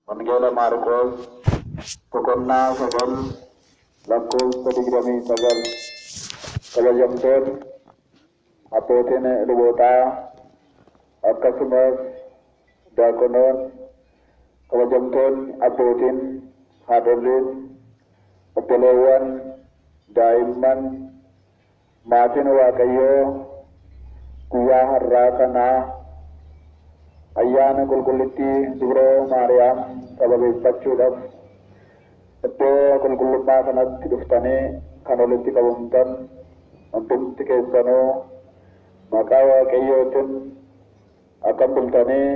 Wangeela Maarqos boqonnaa 9 lakkoofsa 29 kabajamtoonni abbootiin lubootaa akkasumas daaqonoonni kabajamtoonni abbootiin haadholiin obboleewwan daa'imman maatiin Waaqayyoo guyyaa har'aa kanaa ayyaana qulqullittii Dubroo Maariyaam sababeeffachuudhaaf iddoo qulqullummaa kanatti dhuftanii kan walitti qabamtan hundumti keessanuu maqaa Waaqayyootiin akkam bultanii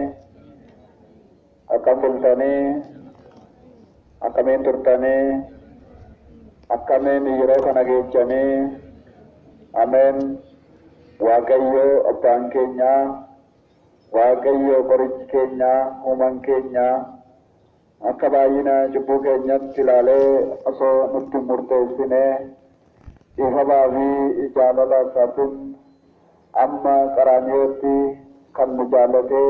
akkamiin turtanii akkamiin yeroo kana geechanii ameen. Waaqayyo abbaan keenya Waaqayyo qorichi keenya uumaan keenya akka baay'ina cubbuu keenyatti ilaalee osoo nutti murteessine ifaa fi jaalala isaatiin amma qaraaniyootti kan nu jaalate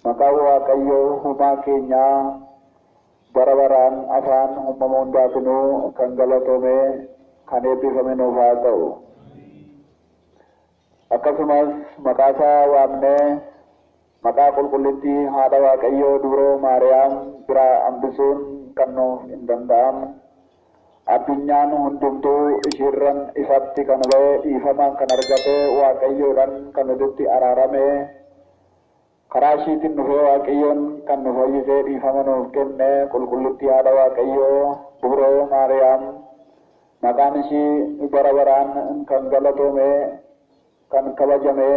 maqaa Waaqayyo uumaa keenya bara baraan afaan uumama hundaatinuu kan galatome kan eebbifame nuuf haa ta'u. Akkasumas maqaa isaa waamnee maqaa qulqullittii haadha Waaqayyoo Dubroo Maariyaam biraa hambisuun kan nuuf hin danda'amne addunyaan hundumtuu ishiirran ifatti kan ba'e dhiifamaan kan argate Waaqayyoodhaan kan nutti araarame karaa ishiitiin dhufee Waaqayyoon kan nu fayyisee dhiifama nuuf kenne qulqullittii haadha Waaqayyoo Dubroo Maariyaam maqaan ishii bara baraan kan galatome kan kabajame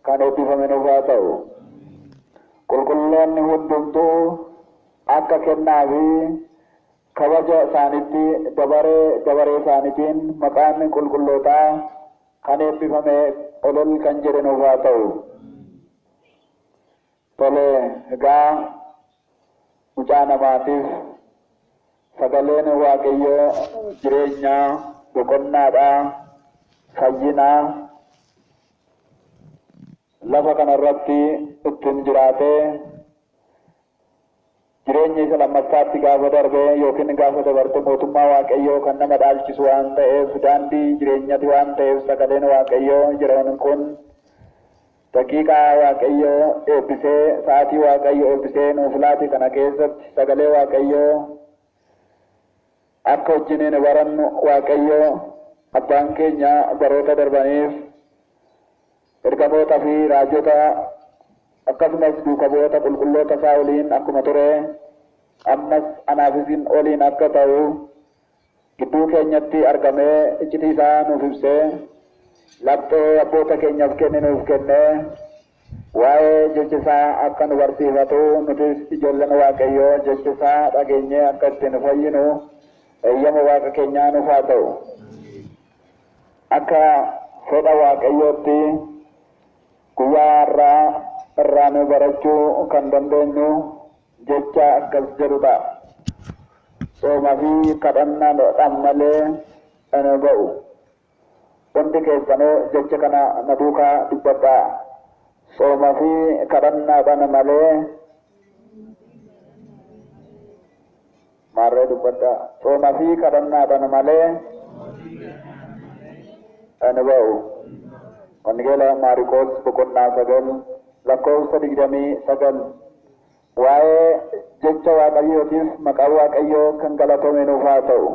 kan eebbifame nuuf haa ta'u. Qulqulloonni hundumtuu akka kennaa fi kabaja isaaniitti dabaree isaaniitiin maqaan qulqullootaa kan eebbifame olol kan jedhe nuuf haa ta'u. Tole egaa mucaa namaatiif sagaleen Waaqayyoo jireenyaa boqonnaadhaa fayyinaa lafa kanarratti ittiin jiraatee jireenya isa lammaffaatti gaafa darbee yookiin gaafa dabarte mootummaa Waaqayyoo kan nama dhaalchisu waan ta'eef daandii jireenyati waan ta'eef sagaleen Waaqayyoo yeroon kun daqiiqaa Waaqayyoo eebbisee sa'aatii Waaqayyoo eebbisee nuuf laate kana keessatti sagalee Waaqayyoo akka wajjiniin barannu Waaqayyoo abbaan keenya baroota darbaniif ergamoota fi raajota akkasumas duuka bu'oota qulqulloota isaa waliin akkuma ture ammas anaaf isin waliin akka ta'u gidduu keenyatti argamee iccitii isaa nuuf ibsee laphee abboota keenyaaf kenne nuuf kennee waa'ee jecha isaa akka nu barsiifatu nutis ijoolleen Waaqayyoo jecha isaa dhageenyee akka ittiin fayyinu eeyyama Waaqa keenyaa nuuf haa ta'u. Akka fedha Waaqayyootti guyyaa irraa nu barachuu kan dandeenyu jecha akkas jedhudha. Soomaa fi kadhannaadhaan malee hin ba'u. Hundi keessanuu jecha kana na duukaa dubbadhaa. Soomaa fi kadhannaadhaan malee maarree dubbadhaa. Soomaa fi kadhannaadhaan malee hin ba'u. Wangeela Maarqos boqonnaa 9 lakkoofsa 29 waa'ee jecha Waaqayyootiif maqaa Waaqayyoo kan galatome nuuf haa ta'u.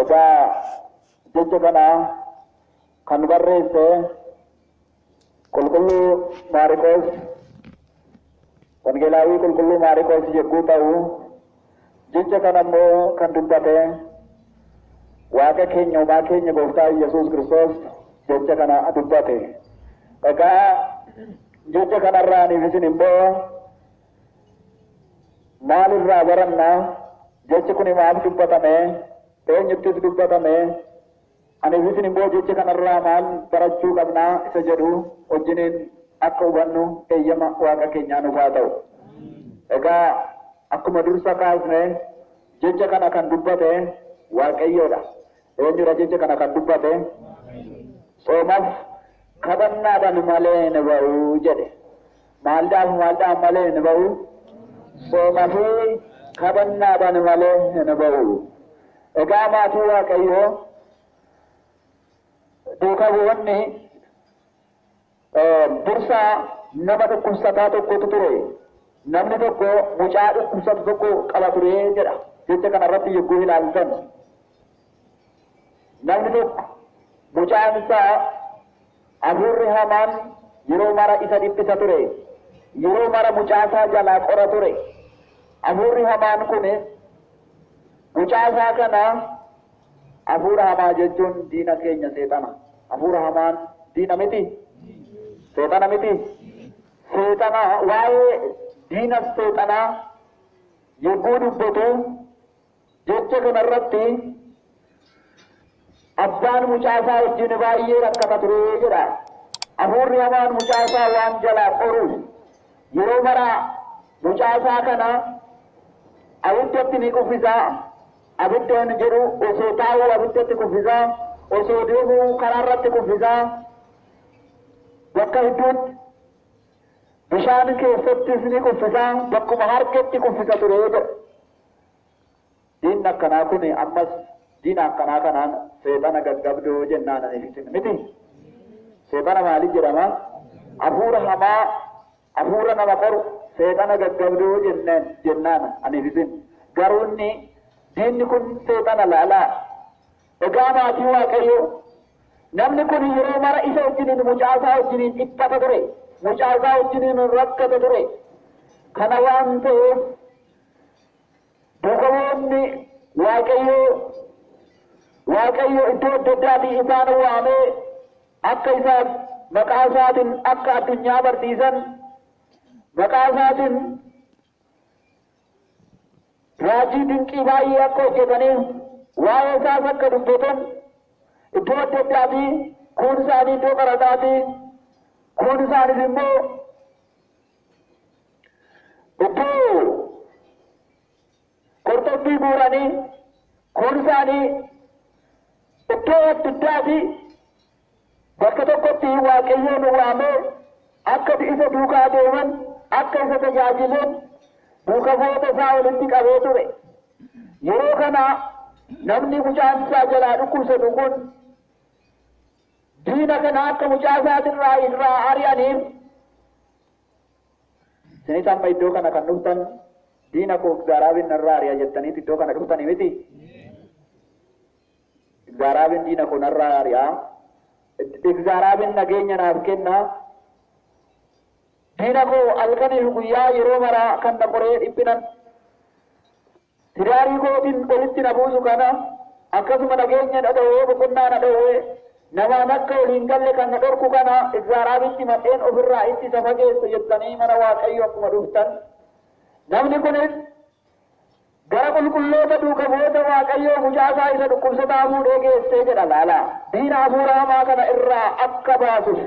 Egaa jecha kana kan barreesse qulqulluu Maarqos wangeelaawii qulqulluu Maarqos yogguu ta'u jecha kana immoo kan dubbate Waaqa keenya uumaa keenya Gooftaa Yesuus Kiristoos jecha kana dubbate. Egaa jecha kanarraa aniif isin immoo maalirraa baranna? Jechi kun maaf dubbatame? Eenyuttis dubbatame? Aniif isin immoo jecha kanarraa maal barachuu qabnaa isa jedhu wajjiniin akka hubannu eeyyama Waaqa keenyaa nuuf haa ta'u. Egaa akkuma dursa kaasne jecha kana kan dubbate Waaqayyoodha. Eenyudha jecha kana kan dubbate? Soomaaf kadhannaadhaan malee hin ba'u jedhe. Maalidhaaf malee hin ba'u? Sooma fi kabannaadhaan malee hin ba'u. Egaa maatii Waaqayyoo duuka bu'oonni dursaa nama dhukkubsataa tokkotu ture. Namni tokko mucaa dhukkubsatu tokko qaba ture jedha. Jecha kanarratti yogguu ilaaltan. Namni tokko mucaan isaa hafuurri hamaan yeroo mara isa dhiphisa ture. Yeroo mara mucaa isaa jalaa qora ture. Hafuurri hamaan kun mucaa isaa kana hafuura hamaa jechuun diina keenya seexana. Hafuura hamaan diina miti. Seexana miti. Seexana waa'ee diina seexanaa yogguu dubbatu jecha kanarratti abbaan mucaa isaa wajjin baay'ee rakkata ture jedha. Hafuurri hamaan mucaa isaa waan jalaa qoru yeroo mara mucaa isaa kana abiddatti ni kuffisaa. Abiddaan jedhu osoo taa'uu abiddatti kuffisaa. Osoo deemuu karaarratti kuffisaa. Bakka hedduutti bishaan keessattis ni kuffisaa. Bakkuma harketti kuffisa ture jedha. Diinni akkanaa kun ammas diina akkanaa kanaan seexana gaggabdoo jennaan ani miti. Seexana maaliif jedhama? Hafuura hamaa, hafuura nama qoru seexana gaggabdoo jennaan ani fitin. Garuu inni diinni kun seexana laalaa. Egaa maatii Waaqayyoo namni kun yeroo mara isa wajjiniin mucaa isaa wajjiniin dhiphata ture. Mucaa isaa wajjiniin rakkata ture. Kana waan ta'eef duuka bu'oonni Waaqayyo iddoo adda addaatii isaan waamee akka isaan maqaa isaatiin akka addunyaa barsiisan maqaa isaatiin raajii dinqii baay'ee akka hojjetaniif waa'ee isaas akka dubbatan iddoo adda addaatii kuun isaanii iddoo qarataatii kuun isaanis immoo iddoo qorxobbii guuranii kuun isaanii iddoo adda addaatii bakka tokkotti Waaqayyoon waamee akka isa duukaa deeman akka isa tajaajilan duuka bu'oota isaa walitti qabee ture. Yeroo kana namni mucaan isaa jalaa dhukkubsatu kun diina kana akka mucaa isaatirraa irraa ari'aniif isinis amma iddoo kana kan dhuftan diina koo Egzaaraabin narraa ari'a jettaniit iddoo kana dhuftanii miti. Egzaaraabin diina koo narraa ari'a. Egzaaraabin nageenya naaf kenna. Diina koo halkanii fi guyyaa yeroo maraa kan na qoree dhiphinan. Hidaarii kootiin walitti na buusu kana akkasuma nageenya na dhowwee boqonnaa na dhowwee namaan akka waliin galle kan na dhorku kana Egzaaraabitti madheen ofirraa ittisa fageessu jettanii mana Waaqayyo akkuma dhuftan. Namni kunis gara qulqulloota duuka bu'oota Waaqayyoo mucaa isaa isa dhukkubsataa fuudhee geessee jedha laala. Diina hafuura hamaa kana irraa akka baasuuf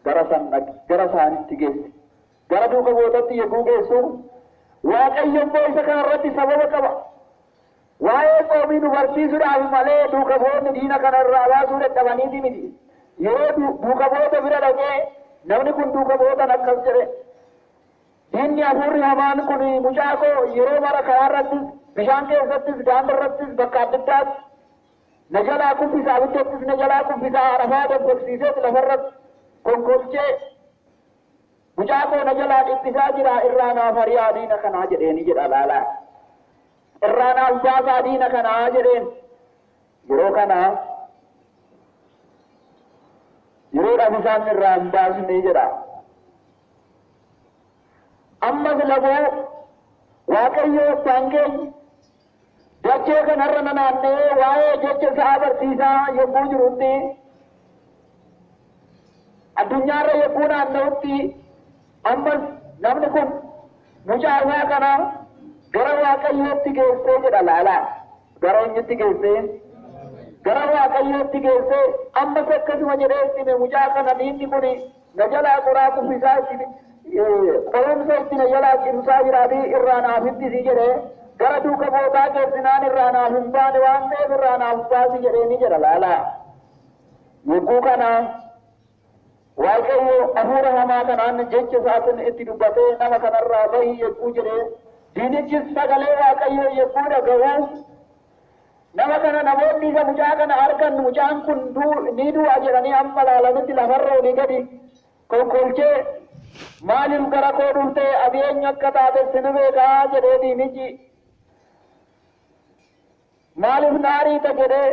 gara isaanitti geesse. Gara duuka bu'ootatti yogguu geessu Waaqayyo immoo isa kanarratti sababa qaba. Waa'ee qoomii nu barsiisuudhaaf malee duuka bu'oonni diina kana irraa baasuu dadhabaniiti miti. Yeroo duuka bu'oota bira dhaqee namni kun duuka bu'ootan akkas jedhe. Diinni hafuurri hamaan kun mucaa koo yeroo mara karaarrattis bishaan keessattis daandarrattis bakka adda addaatti na jalaa kuffisaa abiddattis na jalaa kuffisaa rafaa dabbaqsiiseet lafarratti konkolchee mucaa koo na jalaa dhiphisaa jira irraa naaf ari'aa diina kanaa jedheeni jedha laalaa. Irraa naaf baasaa diina kanaa jedheen yeroo kana yeroodhaaf isaan irraa hin baasne jedha. Ammas laboo Waaqayyo saangeen dachee kanarra naannee waa'ee jecha isaa barsiisaa yogguu jirutti addunyaarra yogguu naanna'utti ammas namni kun mucaa isaa kana gara Waaqayyootti geessee jedha laalaa. Gara eenyutti geessee? Gara Waaqayyootti geessee ammas akkasuma jedhee itti mucaa kana diinni kun na jalaa qoraa kuffisaa itti qorumsa itti na jalaa cimsaa jiraatii irraa naaf ittisii jedhee gara duuka bu'ootaa geessinaan irraa naaf hin baane waan ta'eef irraa naaf baasi jedhee ni jedha laalaa. Yogguu kana waaqayyo hafuura hamaa kanaan jecha isaatiin itti dubbatee nama kanarraa bahii jechuu jedhee diinichis sagalee waaqayyo yemmuu dhaga'u nama kana namoonni isa mucaa kana argan mucaan kun ni du'a jedhanii amma laalanitti lafarra olii gadi konkolchee maaliif gara koo dhuftee abeenya akka taate sini beekaa jedhee diinichi maaliif naariita jedhee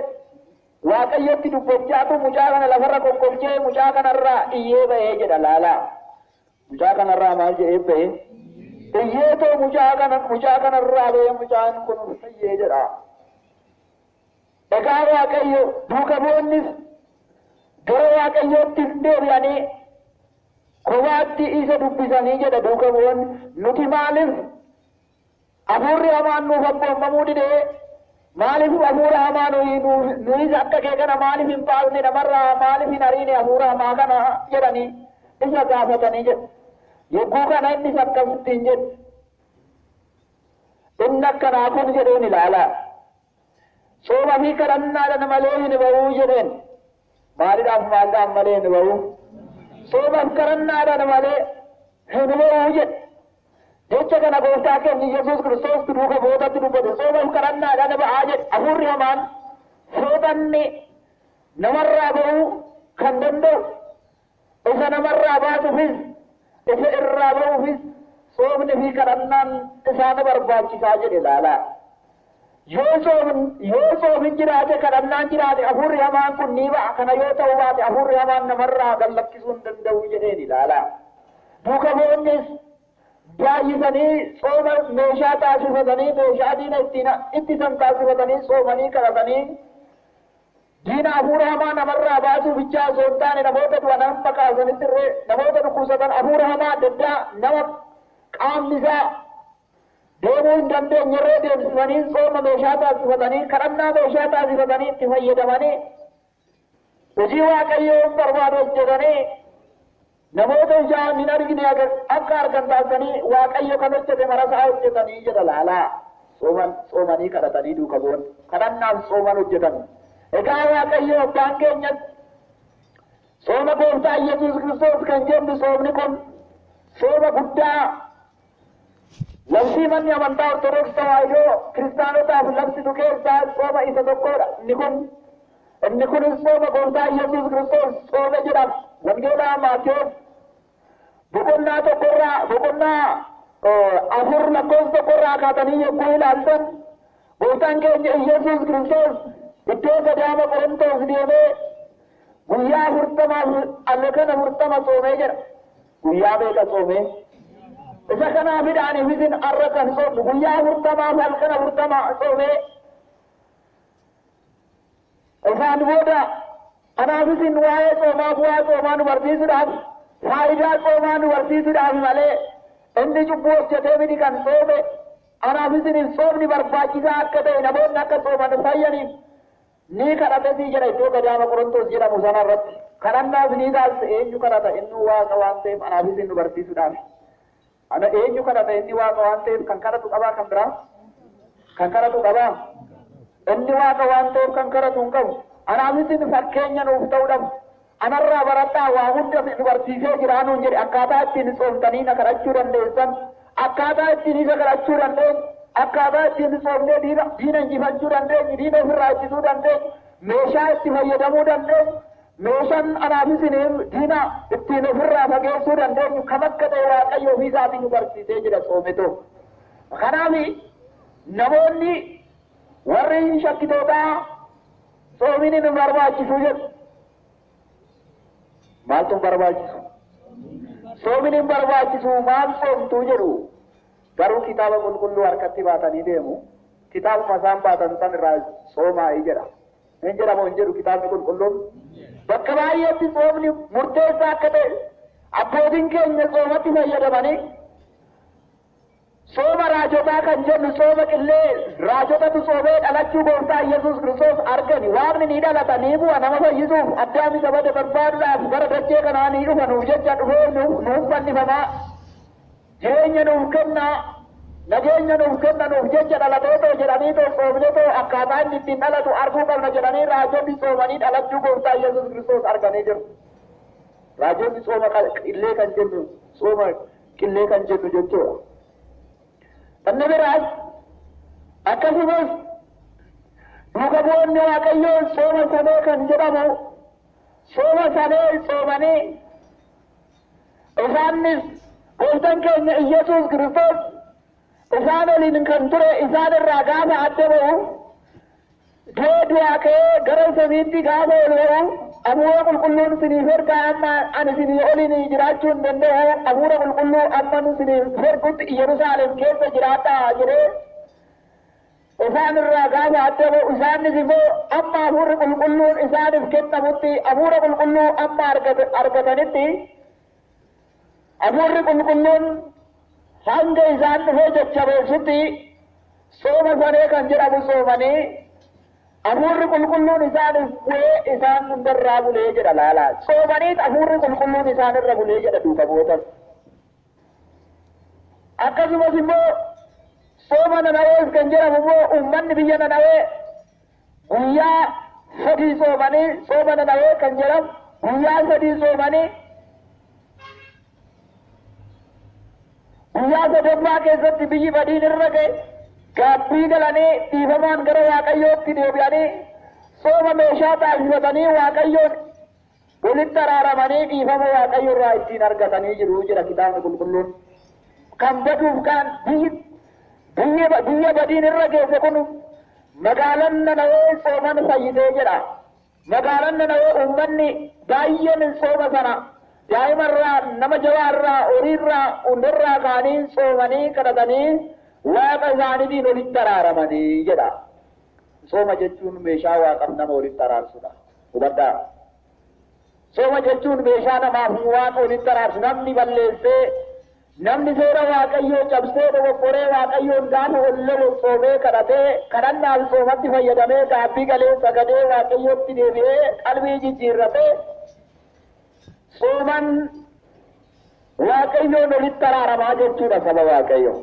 waaqayyotti dubbachaatu mucaa kana lafarra konkolchee mucaa kanarraa iyyee bahee jedha laalaa. Mucaa kanarraa maal jedhee bahee? Iyyeetoo mucaa kanarraa bahee mucaan kun iyyee jedha. Egaa waaqayyo duuka bu'onnis gara waaqayyootti deebi'anii kophaatti isa dubbisanii jedha duuka bu'oonni nuti maaliif hafuurri hamaan nuuf abboomamuu didee maaliif hafuura hamaa nuyis akka kee kana maaliif hin baasne namarraa maaliif hin ariine hafuura hamaa kana jedhanii isa gaafatanii jedha. Yogguu kana innis akkasittiin jedhe inni akkanaa kun jedheen ilaalaa. Sooma fi kadhannaadhaan malee hin bahuu jedheen maaliidhaaf malee hin bahuu sooma fi kadhannaadhaan malee hin bahuu jedhe jecha kana gooftaa keenya Yesuus Kiristoos duuka bu'ootatti dubbate sooma fi kadhannaadhaan ba'aa jedhe hafuurri hamaan seexanni namarraa bahuu kan danda'u isa namarraa baasuufis isa irraa bahuufis soomni fi kadhannaan isaan barbaachisaa jedhe laalaa. Yoo soomin jiraate kadhannaan jiraate hafuurri hamaan kun ni ba'a kana yoo ta'u baate hafuurri hamaan namarraa gallakkisuu hin danda'u jedheen ilaalaa. Duuka bu'onnis baay'isanii sooma meeshaa taasifatanii meeshaa diina ittisan taasifatanii soomanii kadhatanii diina hafuura hamaa namarraa baasuu bichaa osoo hin taane namoota du'an amma kaasanitti irree namoota dhukkubsatan hafuura hamaa adda addaa nama qaamni isaa deemuu hin dandeenye irree deemsisanii sooma meeshaa taasifatanii kadhannaa meeshaa taasifatanii itti fayyadamanii hojii waaqayyoo hin barbaadu hojjetanii namoota ijaan hin argine akka argan taasisanii waaqayyo kan hojjete marasaa hojjetanii jedha laalaa. Soomanii kadhatanii duuka bu'oon kadhannaaf sooman hojjetan. Egaa waaqayyo abbaan keenyas sooma gooftaa Yesuus Kiristoos kan jennu soomni kun sooma guddaa labsii manni amantaa Ortodoksii Tawaahidoo kiristaanotaaf labsitu keessaa sooma isa tokkodha. Inni kunis sooma gooftaa Yesuus Kiristoos sooma jedhama. Wangeelaa Maatewos boqonnaa afur lakkoofsa tokkorraa kaatanii yogguu ilaaltan gooftaan keenya Yesuus Kiristoos iddoo gadaama Qorontoos deemee guyyaa 40 halkan 40 soomee jedha. Guyyaa meeqa soomee? Isa kanaafidhaan isin har'a kan soomnu guyyaa 40 halkan 40 soomee isaan booda kanaaf isin waa'ee soomaa bu'aa soomaa nu barsiisuudhaaf faayidaa soomaa nu barsiisuudhaaf malee inni cubbuu hojjetee miti kan soome kanaaf isin soomni barbaachisaa akka ta'e namoonni akka sooman fayyaniif ni kadhatanii jedha iddoo gadaama Qorontoos jedhamu sana irratti. Kadhannaaf ni taasisa eenyu kadhata inni waaqa waan ta'eef kanaaf isin nu barsiisuudhaaf. Ana eenyu kadhata inni waaqa waan ta'eef kan kadhatu qabaa kan biraa? Kan kadhatu qabaa? Inni waaqa waan ta'eef kan kadhatu hin qabu. Kanaaf isin fakkeenya nuuf ta'uudhaaf anarraa baradhaa waa hunda nu barsiisee jira nuun jedhe akkaataa ittiin soomtanii na kadhachuu dandeessan akkaataa ittiin isa kadhachuu dandeenyu akkaataa ittiin soomnee diina injifachuu dandeenyu diina ofirraa ittisuu dandeenyu meeshaa itti fayyadamuu dandeenyu meeshaan anaaf isiniif diina ittiin ofirraa fageessuu dandeenyu kam akka ta'e waaqayyo ofii isaatiin nu barsiisee jira soometoo. Kanaaf namoonni warri shakkitootaa soomini nu barbaachisu jedhu. Maaltu barbaachisu? Soomini barbaachisu maal soomtuu jedhu. Garuu kitaaba qulqulluu harkatti baatanii deemu. Kitaabuma isaan baatan san irraa soomaa jedha. Hin jedhamu hin jedhu kitaabni qulqulluun. Bakka baay'eetti soomni murteessaa akka ta'e abbootiin keenya soomatti fayyadamanii sooma raajotaa kan jennu sooma qillee raajotatu soomee dhalachuu gooftaa Yesuus Kiristoos argani waaqni ni dhalata ni bu'a nama fayyisuuf addaam isa bade barbaaduudhaaf gara dachee kanaa ni dhufa nuuf jecha dhufee nuuf fannifamaa jireenya nuuf kennaa nageenya nuuf kenna nuuf jecha dhalateetoo jedhanii too soomnetoo akkaataa inni ittiin dhalatu arguu qabna jedhanii raajonni soomanii dhalachuu gooftaa Yesuus Kiristoos arganii jiru. Raajoonni sooma qillee kan jennu sooma qillee kan jennu jechuudha. Inni biraas akkasumas duuka bu'oonni Waaqayyoo sooma sanee kan jedhamu sooma sanee soomanii isaanis gooftaan keenya Iyyasuus Kiristoos isaan waliin kan ture isaan irraa gaafa adda ba'u du'aa ka'ee gara samiitti gaafa ol ba'u hafuura qulqulluun isiniif ergaa amma ani isinii oliin jiraachuu hin danda'u hafuura qulqulluu amma isiniif ergutti Yerusaalem keessa jiraadhaa jedhee isaan irraa gaafa adda ba'u isaanis immoo amma hafuurri qulqulluun isaaniif kennamutti hafuura qulqulluu amma argatanitti hafuurri qulqulluun hanga isaan dhufee jajjabeessutti sooma sanee kan jedhamu soomanii hafuurri qulqulluun isaaniif bu'ee isaan hundarraa bulee jedha laalaa soomaniit hafuurri qulqulluun isaanirra bulee jedha duuka bu'ootas. Akkasumas immoo sooma Nanawees kan jedhamu immoo uummanni biyya Nanawee guyyaa sadii soomanii sooma Nanawee kan jedhamu guyyaa sadii soomanii guyyaa sadaffaa keessatti biyyi badiin irra ga'e gaabbii galanii dhiifamaan gara Waaqayyootti deebi'anii sooma meeshaa taasifatanii Waaqayyoon walitti araaramanii dhiifama Waaqayyo irraa ittiin argatanii jiru jedha kitaabni qulqulluun. Kan baduuf kan biyya badiin irra geesse kun magaalaan Nanawee sooman fayyitee jedha. Magaalaan Nanawee uummanni baay'een sooma sana daa'imarraa nama jabaarraa horiirraa hundarraa kaanii soomanii kadhatanii waaqa isaaniitiin walitti araaramanii jedha. Sooma jechuun meeshaa waaqaaf nama walitti araarsudha. Hubadhaa. Sooma jechuun meeshaa namaaf waaqa walitti araarsu namni balleessee namni seera Waaqayyoo cabsee dogoggoree Waaqayyoon gaafa wallolu soomee kadhatee kadhannaaf soomatti fayyadamee gaabbii galee sagadee Waaqayyootti deebi'ee qalbii jijjiirratee sooman Waaqayyoon walitti araaramaa jechuudha saba Waaqayyo.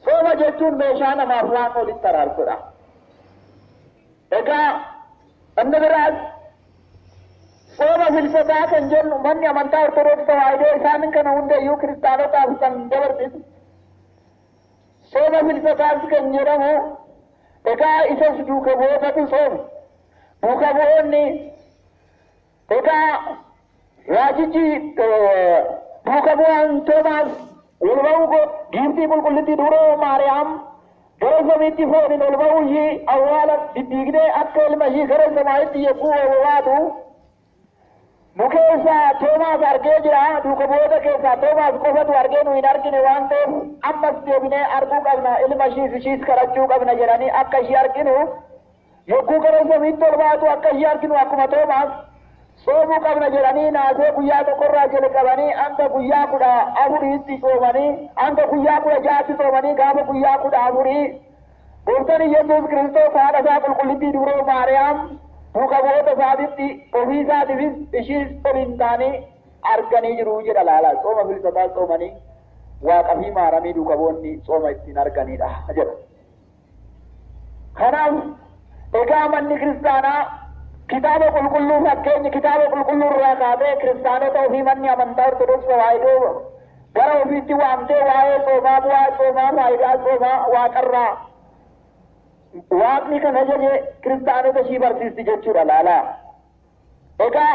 Sooma jechuun meeshaa namaaf waaqa walitti araarsudha. Egaa inni biraas sooma filsataa kan jennu manni amantaa Ortodoksii tawaahidoo isaan kana hundayyuu kiristaanotaaf kan dabarsisu. Sooma filsataas kan jedhamu egaa isas duuka bu'ootatu sooma. Duuka bu'oonni egaa raajichi duuka bu'aan Toomaas ol ba'uu giiftii qulqullittii duroo Maariyaam gara samiitti fooniin ol ba'uu ishii awwaala diddiigdee akka ilma ishii gara samaa'itti yegguu waatu mukeessa Toomaas argee jira duuka bu'oota keessaa Toomaas qofatu argee nu hin argine waan ta'eef ammas deebinee arguu qabna ilma ishiis kadhachuu qabna jedhanii akka ishii arginu yegguu gara samiitti ol baatu akka ishii arginu akkuma Toomaas soomuu qabna jedhanii naasee guyyaa tokkorraa jalqabanii hanga guyyaa 14tti soomanii hanga guyyaa 16tti soomanii gaafa guyyaa 14 gooftaan Yesuus Kiristoos haadha isaa qulqullittii dubroo Maariyaam duuka bu'oota isaatitti ofii isaatiifis ishiis waliin ta'anii arganii jiru jedha laalaa. Sooma filsataa soomanii waaqa fi maaramii duuka bu'oonni sooma ittiin arganidha jedha. Kanaaf egaa manni kiristaanaa kitaaba qulqulluu fakkeenyi kitaaba qulqulluu irraa kaatee kiristaanota ofii manni amantaa Ortodoksii tawaahidoo gara ofiitti waamtee waa'ee soomaa bu'aa soomaa faayidaa soomaa waaqarraa waaqni kan ajaje kiristaanota ishii barsiisti jechuudha laalaa. Egaa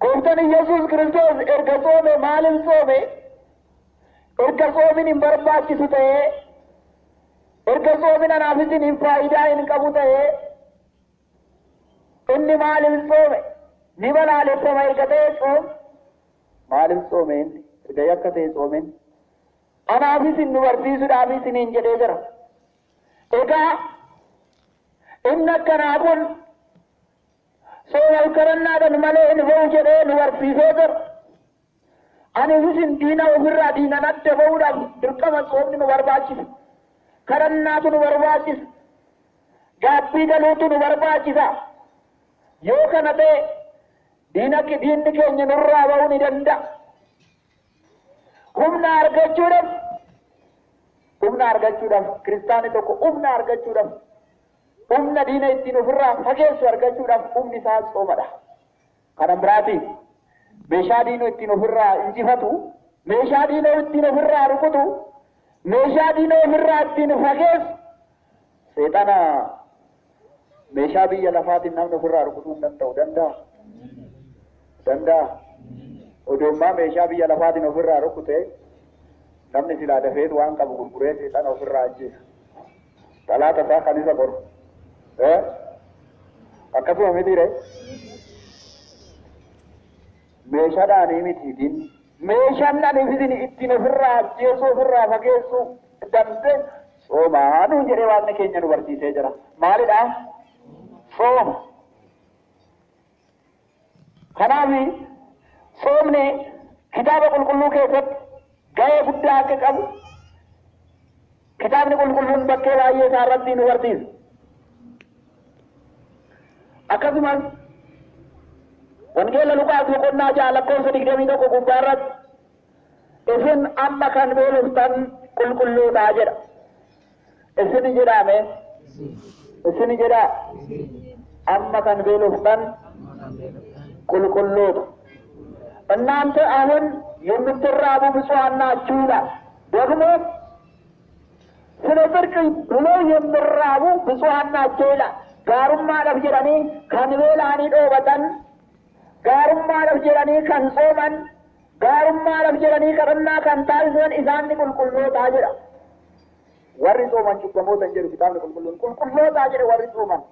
gooftaan Yesuus Kiristoos erga soome maaliif soome? Erga soomin hin barbaachisu ta'ee erga soomin anaafis hin faayidaa hin qabu ta'ee inni maaliif soome? Ni balaaleffama erga ta'e soome. Maaliif soome inni? Erga yakka ta'e soomen anaafis nu barsiisuudhaafis hin jedhee jira. Egaa inni akkanaa kun sooma kadhannaadhaan malee hin ba'u jedhee nu barsiisee jira. Aniifis diina ofirraa diinan adda ba'uudhaaf dirqama soomni nu barbaachisa. Kadhannaatu nu barbaachisa. Gaabbii galuutu nu barbaachisa. Yoo kana ta'e diinni keenya nurraa ba'uu ni danda'a. Humna argachuudhaaf kiristaanni tokko humna argachuudhaaf humna diina ittiin ofirraa fageessu argachuudhaaf humni isaa soomadha. Kana biraati meeshaa diinoo ittiin ofirraa injifatu, meeshaa diinoo ittiin ofirraa rukutu, meeshaa diinoo ofirraa ittiin fageessu seexana meeshaa biyya lafaatiin namni ofirraa rukutuu hin danda'u. Danda'a. Odoommaa meeshaa biyya lafaatiin ofirraa rukute namni silaa dafeetu waan qabu gurguree seexana ofirraa ajjeesa. Talaata isaa kan isa qoru. Akkasuma mitiire meeshaadhaanii mitiitiin meeshaan ani ittiin ofirraa ajjeesu ofirraa fageessu dande soomaaduu jedhee waaqni keenya nu barsiisee jira. Maalidha? Sooma. Kanaaf soomni kitaaba qulqulluu keessatti gahee guddaa akka qabu kitaabni qulqulluun bakkee baay'ee isaa irratti nu barsiisa. Akkasumas wangeela Luqaas boqonnaa 6:21 gubbaa irratti isin amma kan beeloftan qulqulluudha jedha. Isin jedhame isin jedha amma kan beeloftan qulqulluudha. እናንተ አሁን የምትራቡ ብፁዓን ናችሁ ይላል። ደግሞ ስለ ጽድቅ ብሎ የሚራቡ ብፁዓን ናቸው ይላል። ጋሩማ ለፍ ጀራኒ ከንቤላኒ ዶበተን ጋሩማ ለፍ ጀራኒ ከንጾመን ጋሩማ ለፍ ጀራኒ ከረና ከንታይዘን ኢሳኒ ቁልቁሎታ ጀራ ወሪ ጾመን ጩቀሞተን ጀሩ ኪታብን ቁልቁሎታ ጀራ ወሪ ጾመን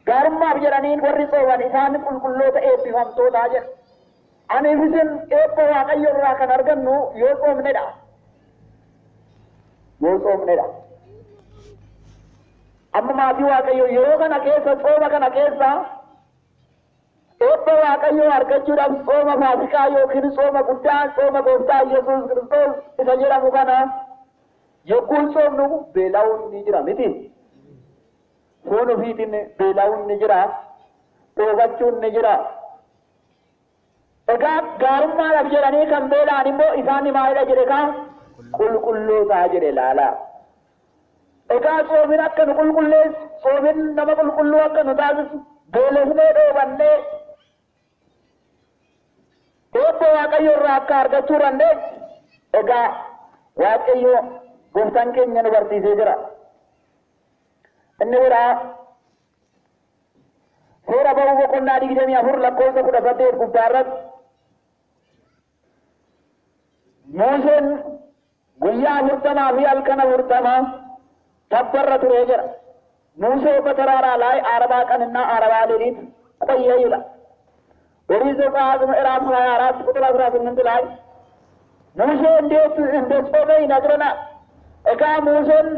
gaarummaa jedhaniin warri sooman isaan qulqulloota eebbifamtoota jedha. Aniif isin eebba Waaqayyo irraa kan argannu yoo soomnedha. Yoo soomnedha. Amma maatii Waaqayyo yeroo kana keessa sooma kana keessa eebba Waaqayyo argachuudhaaf sooma Faasikaa yookiin sooma guddaa sooma Gooftaa Yesuus Kiristoos isa jedhamu kana yogguun soomnu beela'uun ni jira miti. Foon ofiitiin beela'uun ni jira, dhoobachuun ni jira. Egaa gaarummaadhaaf jedhanii kan beela'an immoo isaan maalidha jedhe kaa qulqullootaa jedhe laala. Egaa soomin akka nu qulqulleessu, soomin nama qulqulluu akka nu taasisu, beelofnee dhoobannee eebba Waaqayyo irraa akka argachuu dandeenya. Egaa Waaqayyo Gooftaan keenya nu barsiisee jira. Inni biraa seera ba'uu boqonnaa 24 lakkoofsa 18 gubbaa irratti Museen guyyaa 40 fi halkan 40 tabbarra turee jira. Musee በተራራ ላይ 40 ቀንና 40 ሌሊት ቆየ ይላል። ኦሪት ዘጸአት ምዕራፍ 24 ቁጥር 18 ላይ ሙሴ እንዴት እንደጾመ ይነግረናል። እጋ ሙሴን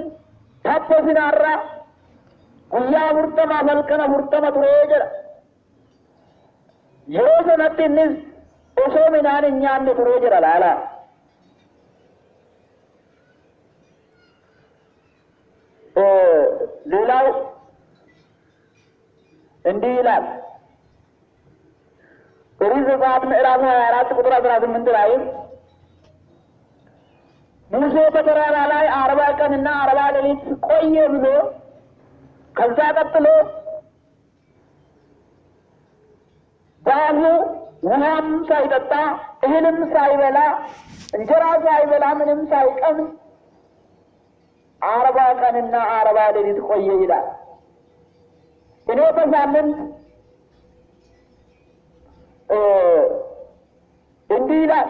ታበሲናራ guyyaa 40 halkan 40 turee jira. Yeroo sanatti innis osoo midhaan hin nyaanne turee jira laala. ሌላው እንዲህ ይላል። ኦሪት ዘጸአት ምዕራፍ 24 ቁጥር 18 ላይ ሙሴ በተራራ ላይ 40 ቀንና 40 ሌሊት ቆየ ብሎ ከዛ ቀጥሎ ባፉ ውሃም ሳይጠጣ እህልም ሳይበላ እንጀራ ሳይበላ ምንም ሳይቀምስ 40 ቀንና 40 ሌሊት ቆየ ይላል። እኔ በሳምንት እንዲህ ይላል።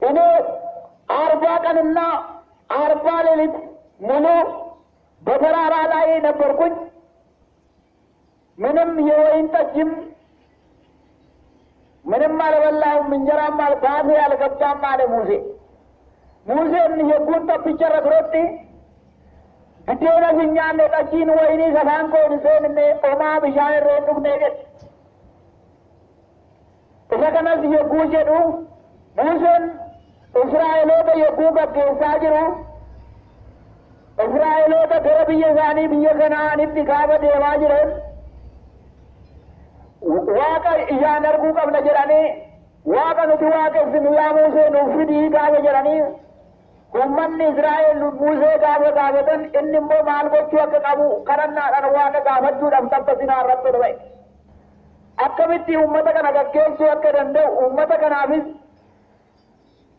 እኔ 40 ቀንና 40 ሌሊት ሙሉ በተራራ ላይ ነበርኩኝ። ምንም የወይን ጠጅም ምንም አልበላሁም፣ እንጀራም ባፌ አልገባም አለ ሙሴ። ሙሴን የጉን ጠብቸረ ብሮtti ግዴነ ፊኛኔ ጠጂን ወይኒ ሰፋን ኮንሴንኔ ኦማ ብሻን irree hin dhugne jedhe. Isa kanas yogguu jedhu Museen Israa'eloota yogguu gaggeessaa jiru Israa'eloota gara biyya isaanii biyya Kanaanitti gaafa deemaa jiran Waaqa ijaan arguu qabna jedhanii Waaqa nuti waaqessinu yaa Musee nuuf fidii gaafa jedhanii ummanni Israa'el Musee gaafa gaafatan inni immoo maal gochuu akka qabu kadhannaadhaan Waaqa gaafachuudhaaf tabbasinaa irratti dhufe. akkamitti uummata kana gaggeessuu akka danda'u uummata kanaafis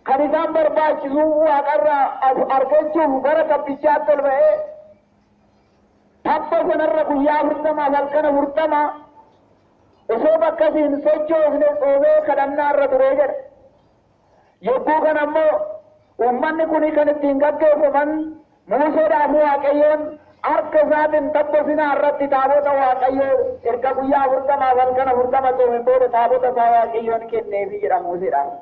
kan isaan barbaachisu waaqarraa argachuuf gara tabbichaatti ol ba'ee tabba sanarra guyyaa 40 halkana 40 osoo bakkasiin sochoosne soobee kadhannaarra turee jedha. Yogguu kana ammoo uummanni kun kan ittiin gaggeeffaman Museedhaaf Waaqayyoon harka isaatiin tabba sinaa irratti taabota Waaqayyoo erga guyyaa 40 halkana 40 soome booda taabota isaa Waaqayyoon kenneefi jedha Museedhaaf.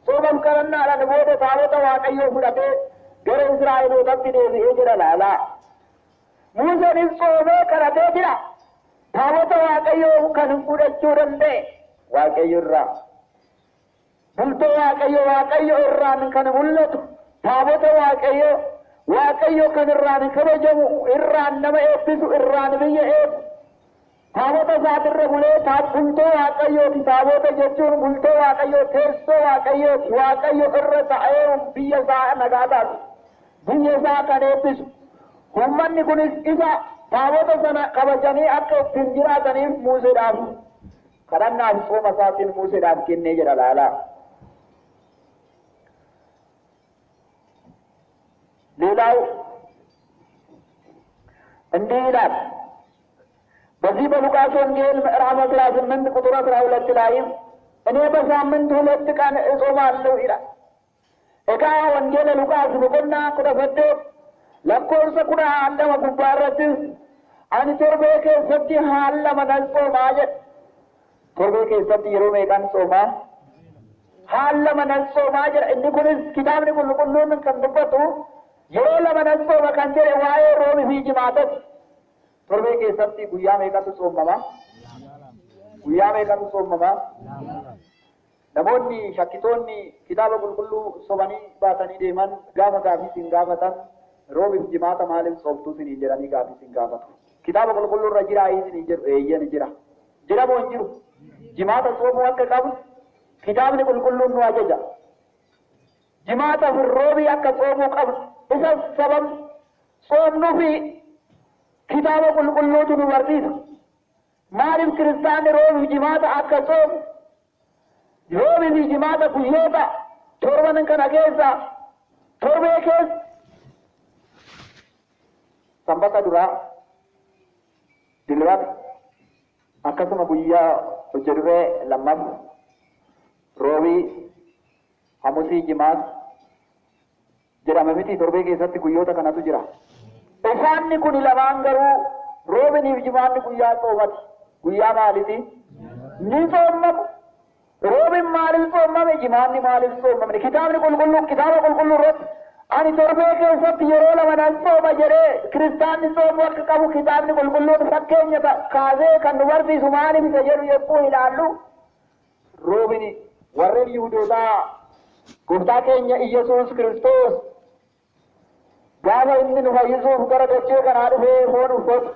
Soomam kadhannaadhaan booda taabota Waaqayyoo fudhatee gara Israa'elootatti deebi'ee jira laalaa. Museenis soomee kadhatee jira. Taabota Waaqayyoo kan fudhachuu danda'e Waaqayyo irraa. Bultoo Waaqayyo irraan kan mul'atu taabota Waaqayyo kan irraan kabajamu irraan nama eebbisu irraan biyya eebbu. Taabota isaatirra bulee bultoo Waaqayyooti. Taabota jechuun bultoo Waaqayyoo teessoo Waaqayyooti. Waaqayyo irra ta'ee biyya isaa nagaa taatu. Biyya isaa kan eebbisu. Uummanni kunis isa taabota sana kabajanii akka ittiin jiraataniif Museedhaaf kadhannaaf sooma isaatiin Museedhaaf kennee jedha laalaa. ሌላው እንዲህ ይላል በዚህ በሉቃስ ወንጌል ምዕራፍ 18 ቁጥር 12 ላይ እኔ በሳምንት 2 ቀን እጾማለሁ ይላል። እጋ ወንጌል ሉቃስ ቡቁና ቁረፈደ ለኮርሰ ኩዳ አንደማ ጉባረት አን ቶርቤ ከሰቲ ሐለ መናጾ ማጀ ቶርቤ ከሰቲ የሮሜ ቀን ጾማ ሐለ መናጾ ማጀ እንዲኩንስ ኪታብን ቁልቁሉን ከንደበቱ yeroo lama nan sooma kan jedhe waa'ee roobii fi jimaatati. Torbee keessatti guyyaa meeqatu soomama? Guyyaa meeqatu soomama? Namoonni shakkitoonni kitaaba qulqulluu sobanii baatanii deeman gaafa gaafii isin gaafatan roobii fi jimaata maaliif soomtuu isin jedhanii gaafii isin gaafatu. Kitaaba qulqulluu irra jira isin jedhu eeyyan jira. Jira moo hin jiru? Jimaata soomuu akka qabu kitaabni qulqulluun nu ajaja. Jimaata fi roobii akka soomuu qabu. Isa sabab soomnuu fi kitaaba qulqulluutu nu barsiisa. Maaliif kiristaanni roobii jimaata akka soomu? Roobii fi jimaata guyyoota torban kana keessa torbee keessa sanbata duraa dilbata akkasuma guyyaa hojii duree lammaffaa roobii hamusii jimaata jedhama miti torbee keessatti guyyoota kanatu jira. Isaanni kun lamaan garuu roobiniif jimaanni guyyaa soomati. Guyyaa maaliti? Ni soomamu. Roobin maaliif soomame? Jimaanni maaliif soomamne? Kitaaba qulqulluu irratti ani torbee keessatti yeroo lama nan sooma jedhee kiristaanni soomuu akka qabu kitaabni qulqulluun fakkeenya kaasee kan nu barsiisu maaliif isa jedhu yommuu ilaallu roobini warreen Yihuudootaa gooftaa keenya Iyesuus Kiristoos gaafa inni nu fayyisuuf gara dachee kanaa dhufee foon uffatu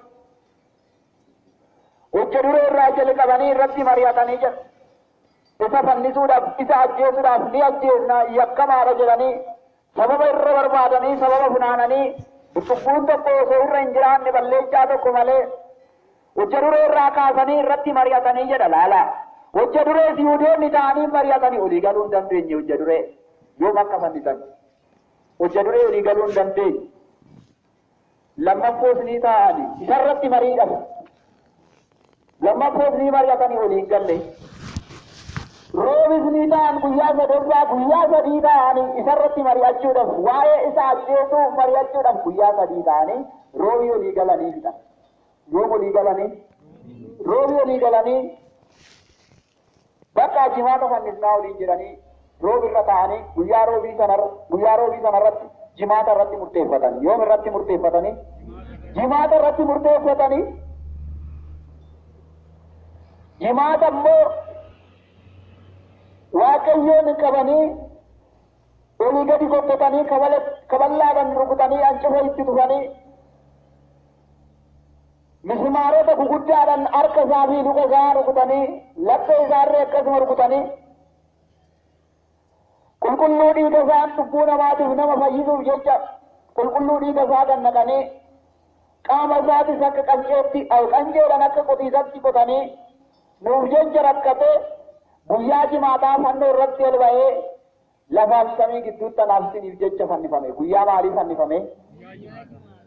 hojii duree irraa jalqabanii irratti mari'atanii jiru. Isa fannisuudhaaf isa ajjeesuudhaaf ni ajjeesna yakkamaadha jedhanii sababa irra barbaadanii sababa funaananii cubbuun tokko osoo irra hin jiraanne balleessaa tokko malee hojii duree irraa kaasanii irratti mari'atanii jedha laalaa. Hojii duree Yihuudoonni ta'anii mari'atanii olii galuu hin dandeenye hojii duree yoom akka fannisan. Hojii duree olii galuu hin dandeenye. Lammaffoos ni ta'anii isarratti mariidhaaf. Lammaffoos ni mari'atanii olii hin galle. Roobis ni ta'an guyyaa sadaffaa guyyaa sadii ta'anii isarratti mari'achuudhaaf waa'ee isa ajjeesuu mari'achuudhaaf guyyaa sadii ta'anii roobii olii galanii fida. Yoom olii galanii? Roobii olii galanii bakka jimaata fannisnaa olii jiranii roobii irra ta'anii guyyaa roobii sanarratti jimaata irratti murteeffatan. Yoom irratti murteeffatanii? Jimaata irratti murteeffatanii jimaata immoo Waaqayyoon qabanii olii gadi goggatanii kaballaadhaan rukutanii ancufa itti dhufanii mismaarota guguddaadhaan harka isaa fi luka isaa rukutanii laphee isaarree akkasuma rukutanii qulqulluu dhiiga isaan cubbuu namaatiif nama fayyisuuf jecha qulqulluu dhiiga isaa gannaqanii qaama isaatis akka qanceedhaan akka qotiisatti qotanii nuuf jecha rakkate guyyaa jimaataa fannoo irratti ol ba'ee lafaaf samii gidduutti anaafsiniif jecha fannifame. Guyyaa maalii fannifame?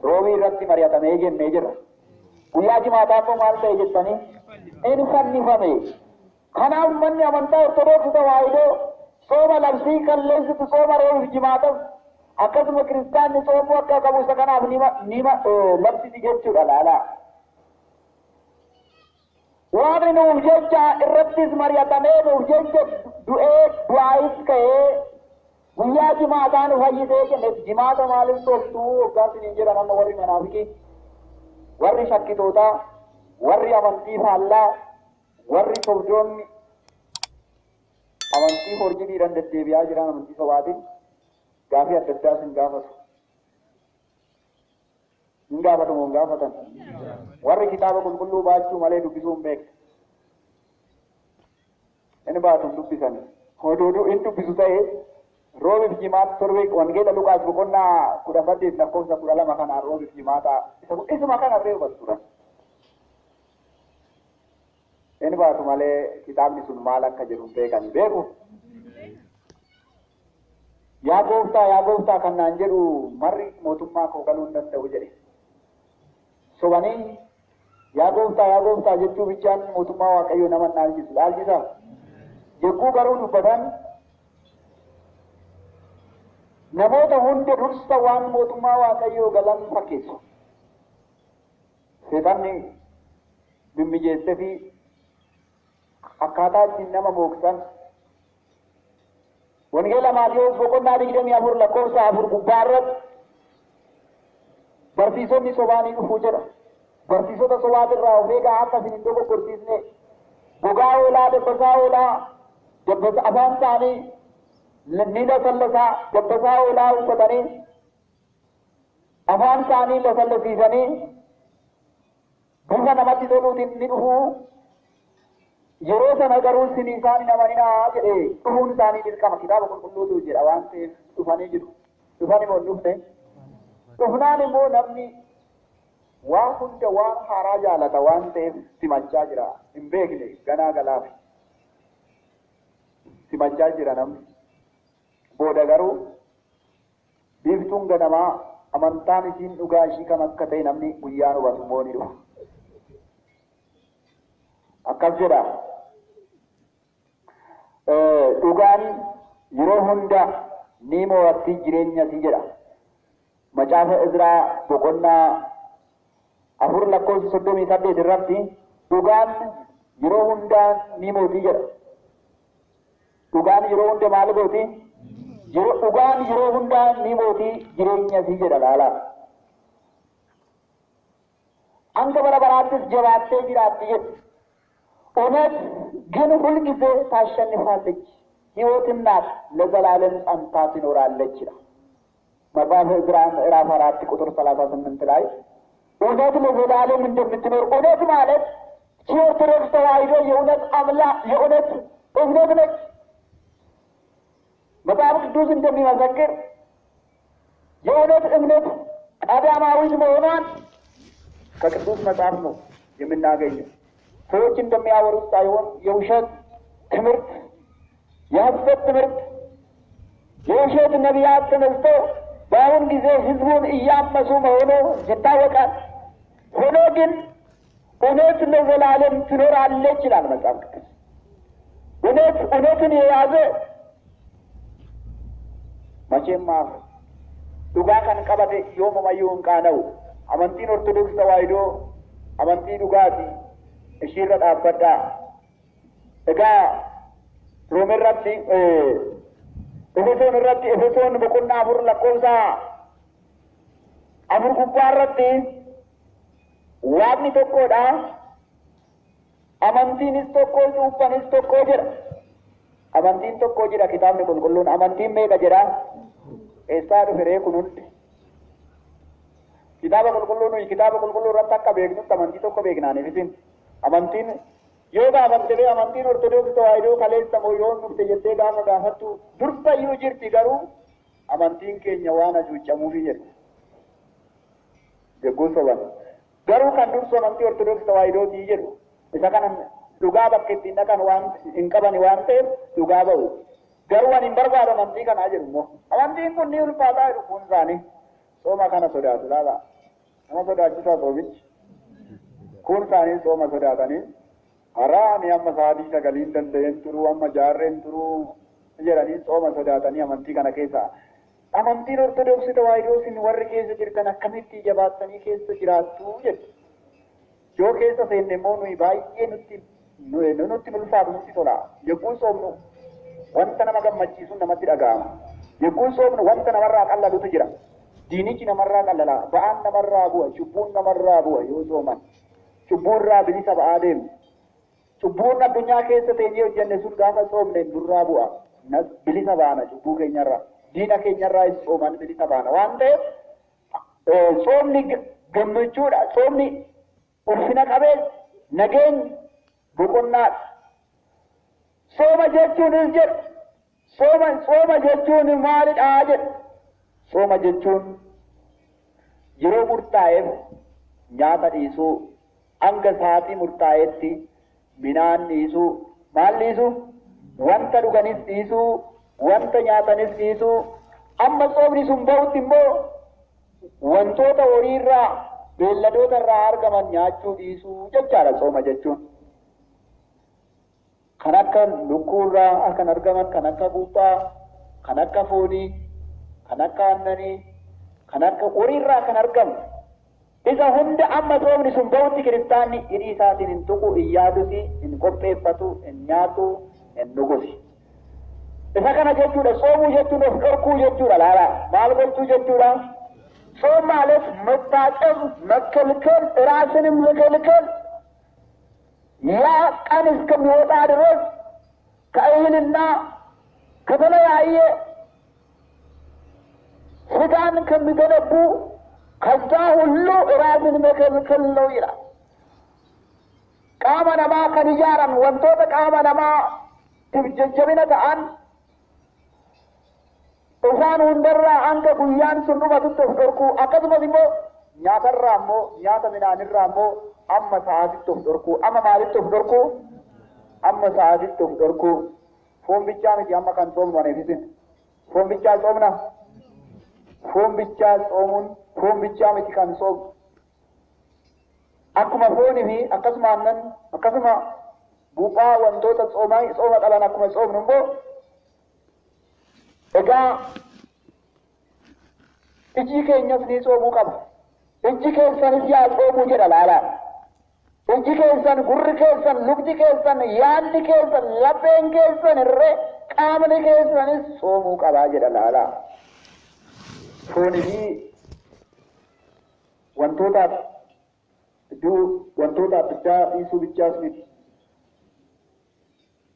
Roobii irratti mari'atamee jennee jira. Guyyaa jimaataa immoo maal ta'e jettanii? In fannifame. Kanaaf manni amantaa Ortodoksii Tawaahidoo sooma labsii kalleessitu sooma roobiif jimaataaf akkasuma kiristaanni soomuu akka qabu isa kanaaf nima labsiti jechuudha laalaa. Waan nuuf jecha irrattis mari'atamee nuuf jecha du'aayis ka'ee guyyaa jimaataa nu fayyisee jenne jimaata maaliif toltuu hoggaas hin jedhan amma warri manaafiqii warri shakkitootaa warri amantii faallaa warri sobdoonni amantii horjiniidhaan deddeebi'aa jiran amantii sobaatiin gaafii adda addaas hin gaafatu. Hin gaafatamu hin gaafatan. Warri kitaaba qulqulluu baachuu malee dubbisuu hin beekne. Inni baatu hin dubbisani. Hoduu hin dubbisu ta'ee roobiif jimaata torbee wangeela Luqaas boqonnaa 18 lakkoofsa 12 kanaan roobiif jimaata isuma kana reebatu turan. Inni baatu malee kitaabni sun maal akka jedhu beekani beeku. Yaa gooftaa kan naan jedhu marri mootummaa koo galuu hin danda'u jedhe. Sobanii yaa gooftaa jechuu bichaan mootummaa Waaqayyoo nama dhaalchisa. Jekkuu garuu dubbatan namoota hunda dursa waan mootummaa Waaqayyoo galan fakkeessu. Seetanni bimmijeessee fi akkaataa ittiin nama mooksan wangeela Maatiyyoos boqonnaa 24 lakkoofsa 4 gubbaa irratti barsiisonni sobaanii dhufuu jedha. Barsiisota sobaatirraa of eegaa akka isin hin dogoggorsiisne gogaa hoolaa dabbasaa hoolaa afaan isaanii ni lasallasaa dabbasaa hoolaa uffatanii afaan isaanii lasallasiisanii bifa namatti toluutiin ni dhufuu. Yeroo sana garuu isin isaan hin amaninaa jedhee dhufuun isaanii dirqama kitaaba qulqulluutu jedha waan ta'eef dhufanii jiru. Dhufan immoo dhufne. Dhufnaan immoo namni waan hunda waan haaraa jaalata waan ta'eef simachaa jira. Hin beekne ganaa galaaf. Simachaa jira namni. Booda garuu biiftuun ganamaa amantaan isiin dhugaa ishii kam akka ta'e namni guyyaan hubatu immoo ni dhufa. Akkas jedha. Dhugaan yeroo hunda ni mo'atti jireenyati jedha. Macaafa Izraa boqonnaa 4 lakkoofsa 38 irratti dhugaan yeroo hundaa ni mo'atti jedha. Dhugaan yeroo hunda maal gooti? Dhugaan yeroo hundaa ni mo'atti jireenyati jedha laalaa. Hanga bara baraattis jabaattee jiraatti jedhu. እውነት ግን ሁልጊዜ ታሸንፋለች፣ ሕይወትም ናት ለዘላለም ጸንታ ትኖራለች ይላል መጽሐፈ ዕዝራ ምዕራፍ 4 ቁጥር 38 ላይ እውነት ለዘላለም እንደምትኖር እውነት ማለት ኦርቶዶክስ ተዋሕዶ የእውነት አምላክ የእውነት እምነት ነች። መጽሐፍ ቅዱስ እንደሚመሰክር የእውነት እምነት ቀዳማዊት መሆኗን ከቅዱስ መጽሐፍ ነው የምናገኘው። ሰዎች እንደሚያወሩት ሳይሆን የውሸት ትምህርት የሐሰት ትምህርት የውሸት ነቢያት ተነስተው በአሁን ጊዜ ህዝቡን እያመሱ መሆኑ ይታወቃል። ሆኖ ግን እውነት ለዘላለም ትኖራለች ይላል መጽሐፍ ቅዱስ። እውነትን የያዘ መቼም ዱጋ ከን ቀበቴ ዮመማየው እንቃነው አመንቲን ኦርቶዶክስ ተዋሕዶ አመንቲ ዱጋቲ ishirra dhaabbadha. Egaa Roome irratti Efesoon boqonnaa 4 lakkoofsa 4 gubbaa irratti waaqni tokkodha. Amantiinis tokko cuuphanis tokko jedha. Amantiin tokko jedha kitaabni qulqulluun. Amantiin meeqa jedha? Eessaa dhufe ree kun hundi? Kitaaba qulqulluu irratti akka beeknutti amantii tokko beeknaaniif isin. Amantiin yoo gaafatte amantiin Ortodoksii Tawaahidoo kaleessa moo yoo dhufte jettee gaafattu dursayyuu jirti garuu amantiin keenya waan hacuucamuufi jedhu. Jechuun soban. Garuu kan dursu amantii Ortodoksii Tawaahidootii jedhu isa kana dhugaa bakka ittiin dhaqan waan hin qabani waan ta'eef dhugaa ba'u. Garuu ani hin barbaadu amantii kanaa jedhu immoo amantiin kun ni ulfaataa jedhu kun isaanii sooma kana sodaatu laala. Nama sodaachisaa soomichi. Kun isaanii sooma sodaatanii haraa ani amma sa'aatii sagaliin danda'een turuu amma jaarreen turuu jedhanii sooma sodaatanii amantii kana keessaa. Amantiin Ortodoksii Tawaahidoo isin warri keessa jirtan akkamitti jabaattanii keessa jiraattu jedhu. Yoo keessa seenne immoo nuyi baay'ee nutti ulfaatu nutti tola. Yogguu soomnu wanta nama gammachiisu namatti dhaga'ama. Yogguu soomnu wanta namarraa qallalutu jira. Diinichi namarraa qallala. Ba'aan namarraa bu'a. Cubbuun namarraa bu'a yoo sooman. Cubbuurraa bilisa ba'aa deemu. Cubbuun addunyaa keessa teenyee hojjenne sun gaafa soomne durraa bu'a. Bilisa baana cubbuu keenyarraa. Diina keenyarraa sooman bilisa baana. Waan ta'eef soomni gammachuudha. Soomni ulfina qabeen nageenya boqonnaadha. Sooma jechuunis jedhu. Sooma jechuun maalidhaa jedhu. Sooma jechuun yeroo murtaa'eef nyaata dhiisuu hanga sa'aatii murtaa'eetti midhaan dhiisuu maal dhiisuu wanta dhuganis dhiisuu wanta nyaatanis dhiisuu amma soomni sun bahutti immoo wantoota horiirraa beelladoota irraa argaman nyaachuu dhiisuu jechaadha sooma jechuun. Kan akka lukkuurraa kan argaman kan akka buuphaa kan akka foonii kan akka aannanii kan akka horiirraa kan argamu. Isa hunda amma soomni sun bahutti kiristaanni hidhii isaatiin hin tuqu hin yaadusi hin qopheeffatu hin nyaatu hin dhugusi. Isa kana jechuudha soomuu jechuun of dhorkuu jechuudha laala maal gochuu jechuudha. ጾም ማለት መታቀብ መከልከል ራስንም መከልከል ያ ቀን እስከሚወጣ ድረስ ከእህልና ከተለያየ ስጋን ከሚገነቡ ከዛ ሁሉ ራስን መከልከል ነው ይላል። ቃመ ነማ ከንጃራን ወንቶተ ቃመ ነማ ትብጀጀብነ ተአን Isaan hundarraa hanga guyyaan sun dhumatutti of dhorkuu akkasumas immoo nyaatarraa immoo nyaata midhaanirraa immoo amma sa'aatitti of dhorkuu amma maalitti of dhorkuu amma sa'aatitti of dhorkuu foon bichaa miti amma kan soomnu aneefisin foon bichaa soomna foon bichaa soomuun foon bichaa miti kan soomnu akkuma foonii fi akkasuma aannan akkasuma buuphaa wantoota sooma qaban akkuma soomnu immoo egaa iji keenyas ni soomuu qaba. Iji keessanis yaa soomuu jedha laalaa. Iji keessan, gurri keessan, lukti keessan, yaadni keessan, lapheen keessan irree qaamni keessanis soomuu qabaa jedha laalaa. Foonii fi wantoota addaa dhiisuu bichaas miti.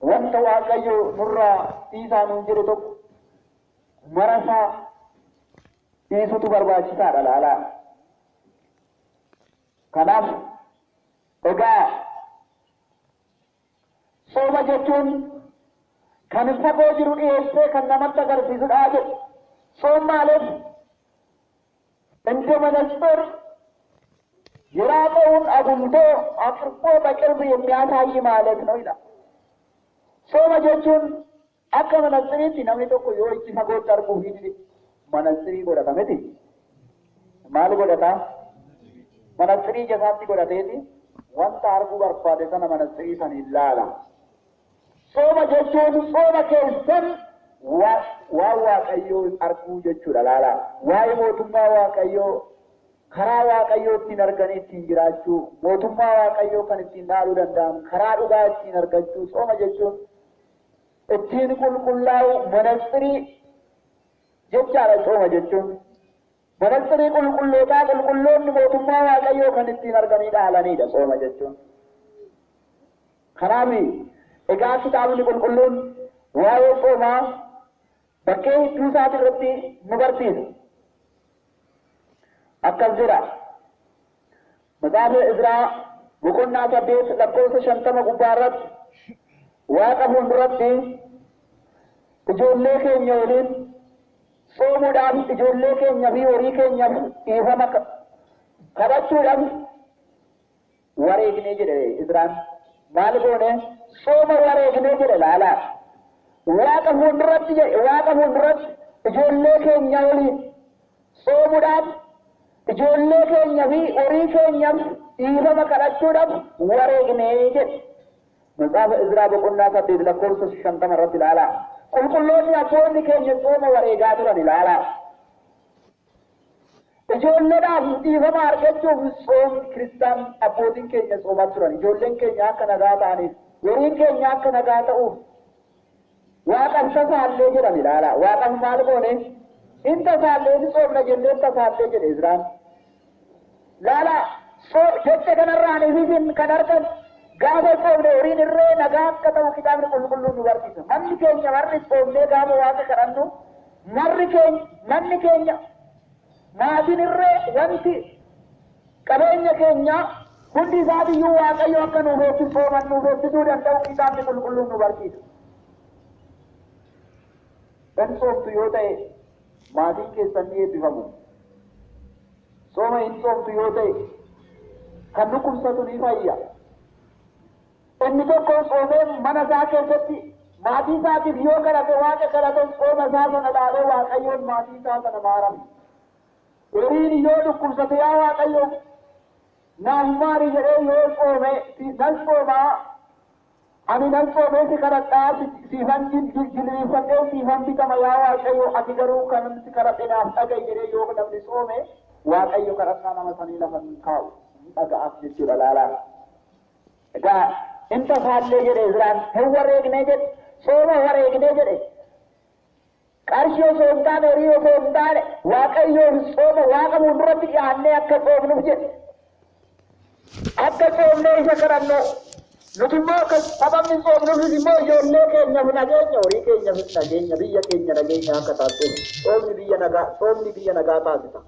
Wanta Waaqayyo nurraa dhiisaa nuun jedhu tokko marasaa dhiisutu barbaachisaadha laalaa. Kanaaf egaa sooma jechuun kan fagoo jiru dhiyeessee kan namatti agarsiisudha jedhu. Soom ማለት እንደ መነጽር የራቀውን አጉልቶ አቅርቦ በቅርብ የሚያሳይ ማለት ነው ይላል። ሶማ jechuun akka manatsiriitti namni tokko yoo itti fagootti arguuf hidhi manatsirii godhata miti. Maal godhata? Manatsirii jasaatti godhateeti wanta arguu barbaade sana manatsirii san ilaala. Sooma jechuun sooma keessan waan Waaqayyoo arguu jechuudha laala. Waa'ee mootummaa Waaqayyoo karaa Waaqayyoo ittiin arganii ittiin jiraachuu mootummaa Waaqayyoo kan ittiin dhaaluu danda'an karaa dhugaa ittiin argachuu sooma jechuun ittiin qulqullaa'u manatsirii jechaadha sooma jechuun. Manatsirii qulqullootaa qulqulloonni mootummaa Waaqayyoo kan ittiin arganii dhaalanidha sooma jechuun. Kanaaf egaa kitaabni qulqulluun waa'ee soomaa bakkee hedduu isaati irratti nu barsiisa. Akkas jedha. Macaafa Izraa boqonnaa 8 lakkoofsa 50 gubbaa irratti Waaqa fuulduratti ijoollee keenya waliin soomuudhaaf ijoollee keenya fi horii keenyaaf dhiifama kadhachuudhaaf wareegnee jedhe Izraan maal goone sooma wareegnee jedhe laala. Waaqa fuulduratti ijoollee keenya waliin soomuudhaaf ijoollee keenya fi horii keenyaaf dhiifama kadhachuudhaaf wareegnee jedhe. Matsaafa Izraa boqonnaa 8 lakkoofsa 50 irratti ilaala. Qulqulloonni abboonni keenya sooma wareegaa turan ilaala. Ijoolleedhaaf dhiifama argachuuf soomni kiristaan abbootiin keenya soomaa turan. Ijoolleen keenya akka nagaa ta'aniif, horiin keenya akka nagaa ta'uuf Waaqan tasaallee jedhame ilaala. Waaqan maal goone? In tasaallee ni soomna jennee tasaallee jedhe Izraan. Laala jecha kanarraan isin kan argan gaafa soomne horiin irree nagaa akka ta'u kitaabni qulqulluun nu barsiisa. Manni keenya marri soomnee gaafa Waaqa kadhannu manni keenya maatiin irree wanti qabeenya keenya hundi isaatiyyuu Waaqayyo akka nuuf eebbisooman nuuf eebbisuu danda'u kitaabni qulqulluun nu barsiisa. Kan soomtu yoo ta'e maatiin keessan ni eebbifamu. Sooma hin soomtu yoo ta'e kan dhukkubsatu ni fayya. Inni tokko soomee mana isaa keessatti maatii isaatiif yoo kadhate Waaqa kadhate sooma isaa sana ilaalee Waaqayyoon maatii isaa sana maarame. Horiin yoo dhukkubsate yaa Waaqayyo naaf maari jedhee yoo soome nan soomaa ani nan soomee si kadhadhaa siifan jilbiifadhee siifan bitama yaa Waaqayyo ati garuu kan si kadhadhe naaf dhaga'i jedhee yoo namni soome Waaqayyo kadhannaa nama sanii lafa hin kaa'u dhaga'aaf jechuudha laalaa. Egaa in tasaallee jedhe Izraan hin wareegnee jedhe sooma wareegnee jedhe qarshii osoo hin taane horii osoo hin taane Waaqayyoon sooma Waaqa fuulduratti dhiyaannee akka soomnuuf jedhe akka soomnee isa kadhannu nuti immoo sababni soomnuufis immoo ijoollee keenyaaf nageenya horii keenyaaf nageenya biyya keenya nageenya akka taasisuuf soomni biyya nagaa taasisa.